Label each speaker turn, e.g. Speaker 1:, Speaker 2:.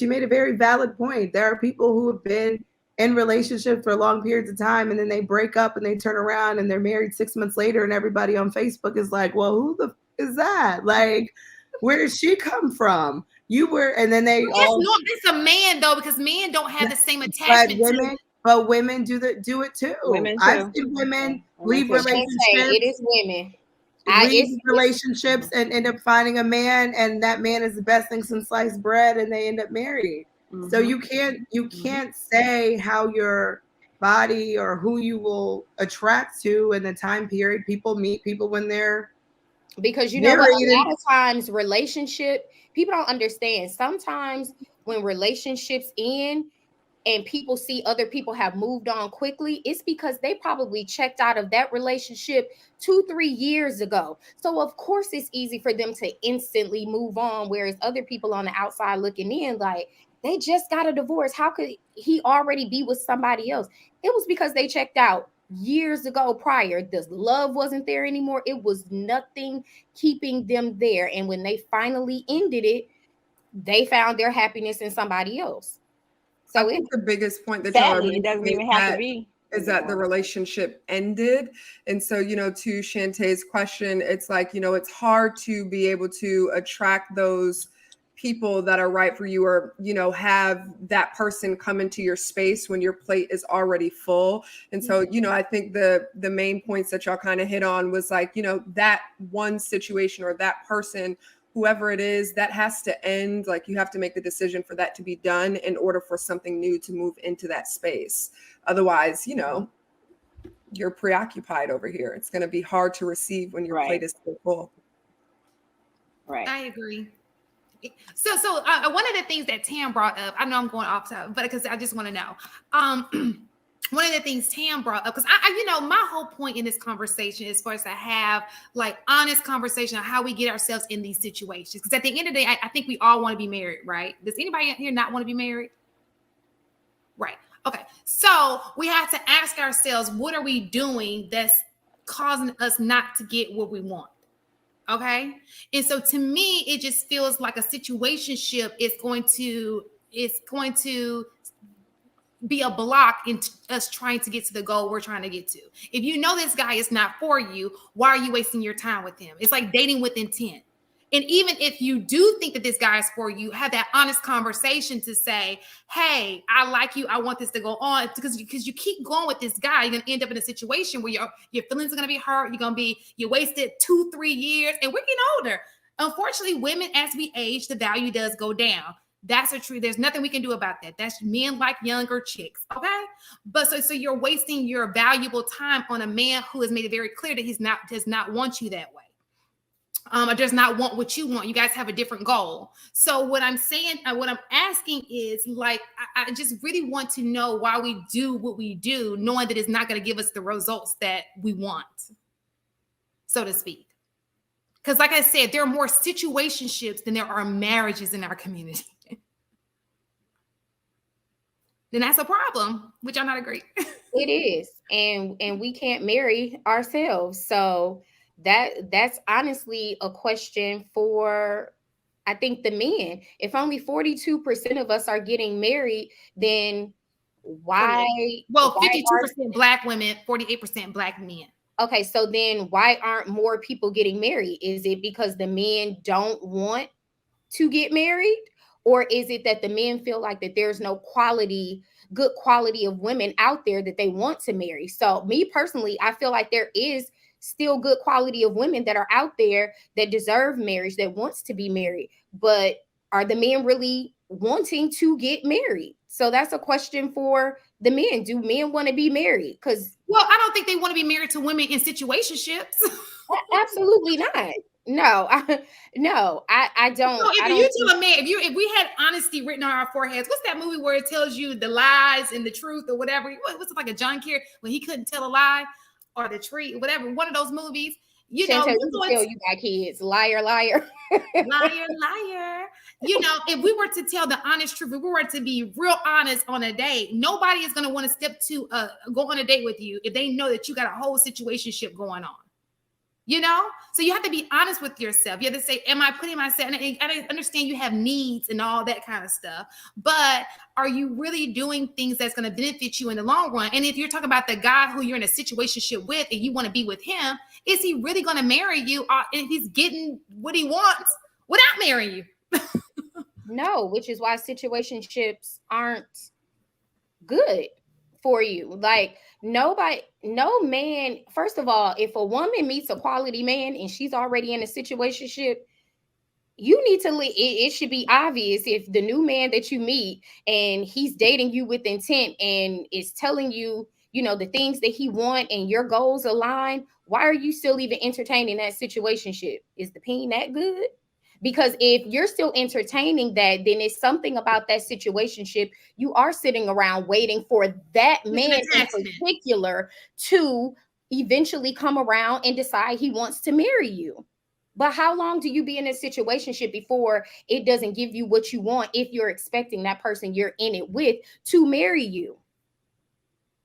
Speaker 1: she made a very valid point. There are people who have been in relationships for long periods of time, and then they break up and they turn around and they're married 6 months later, and everybody on Facebook is like, well, who the is that? Like, where did she come from? You were, and then they
Speaker 2: it's a man though, because men don't have the same attachment
Speaker 1: but women do it too.
Speaker 3: Women too.
Speaker 1: I've seen women leave relationships.
Speaker 4: It is women.
Speaker 1: Leave relationships and end up finding a man, and that man is the best thing since sliced bread, and they end up married. Mm-hmm. So you can't say how your body or who you will attract to in the time period. People meet people when they're
Speaker 4: because you know what, a lot of times relationship people don't understand. Sometimes when relationships end and people see other people have moved on quickly, it's because they probably checked out of that relationship 2-3 years ago. So of course it's easy for them to instantly move on, whereas other people on the outside looking in like, they just got a divorce. How could he already be with somebody else? It was because they checked out years ago prior. The love wasn't there anymore. It was nothing keeping them there. And when they finally ended it, they found their happiness in somebody else.
Speaker 5: So I think the biggest point that y'all
Speaker 3: it doesn't even have to be
Speaker 5: is that the relationship ended. And so, you know, to Shantae's question, it's like, you know, it's hard to be able to attract those people that are right for you, or, you know, have that person come into your space when your plate is already full. And so, you know, I think the main points that y'all kind of hit on was like, you know, that one situation or that person, whoever it is, that has to end. Like, you have to make the decision for that to be done in order for something new to move into that space. Otherwise, you know, you're preoccupied over here. It's going to be hard to receive when your plate is still full.
Speaker 2: Right. I agree. So one of the things that Tam brought up, I know I'm going off topic, but because I just want to know, one of the things Tam brought up, because I, you know, my whole point in this conversation is for us to have like honest conversation on how we get ourselves in these situations. Because at the end of the day, I think we all want to be married, right? Does anybody here not want to be married? Right. Okay. So we have to ask ourselves, what are we doing that's causing us not to get what we want? Okay. And so to me, it just feels like a situationship is going to be a block in us trying to get to the goal we're trying to get to. If you know this guy is not for you, why are you wasting your time with him? It's like dating with intent. And even if you do think that this guy is for you, have that honest conversation to say, hey, I like you. I want this to go on, because you keep going with this guy, you're going to end up in a situation where your feelings are going to be hurt. You wasted 2-3 years, and we're getting older. Unfortunately, women, as we age, the value does go down. That's a truth. There's nothing we can do about that. That's men like younger chicks. Okay. But so you're wasting your valuable time on a man who has made it very clear that does not want you that way. Or does not want what you want. You guys have a different goal. So what I'm saying, what I'm asking is, like, I just really want to know why we do what we do, knowing that it's not going to give us the results that we want, so to speak. Because like I said, there are more situationships than there are marriages in our community. Then that's a problem. Would y'all not agree?
Speaker 4: It is. And we can't marry ourselves. So that's honestly a question for, I think, the men. If only 42% of us are getting married, then why?
Speaker 2: Well, 52% Black women, 48% Black men.
Speaker 4: Okay, so then why aren't more people getting married? Is it because the men don't want to get married? Or is it that the men feel like that there's no good quality of women out there that they want to marry? So me personally, I feel like there is still good quality of women that are out there that deserve marriage, that wants to be married. But are the men really wanting to get married? So that's a question for the men. Do men want to be married?
Speaker 2: Well, I don't think they want to be married to women in situationships.
Speaker 4: Absolutely not. No, I don't.
Speaker 2: So if we had honesty written on our foreheads, what's that movie where it tells you the lies and the truth or whatever? What's it, like a John Kerry when he couldn't tell a lie, or the tree, whatever? One of those movies. You know,
Speaker 4: tell you by kids, liar, liar,
Speaker 2: liar, liar. You know, if we were to tell the honest truth, if we were to be real honest on a date, nobody is going to want to go on a date with you if they know that you got a whole situationship going on. You know, so you have to be honest with yourself. You have to say, am I putting myself, and I understand you have needs and all that kind of stuff, but are you really doing things that's going to benefit you in the long run? And if you're talking about the guy who you're in a situationship with and you want to be with him, is he really going to marry you? And he's getting what he wants without marrying you?
Speaker 4: No, which is why situationships aren't good for you. Like, no man, first of all, if a woman meets a quality man and she's already in a situationship, you need to it should be obvious. If the new man that you meet and he's dating you with intent and is telling you, you know, the things that he want and your goals align, why are you still even entertaining that situationship? Is the peen that good? Because if you're still entertaining that, then it's something about that situationship. You are sitting around waiting for that man in particular to eventually come around and decide he wants to marry you. But how long do you be in a situationship before it doesn't give you what you want if you're expecting that person you're in it with to marry you?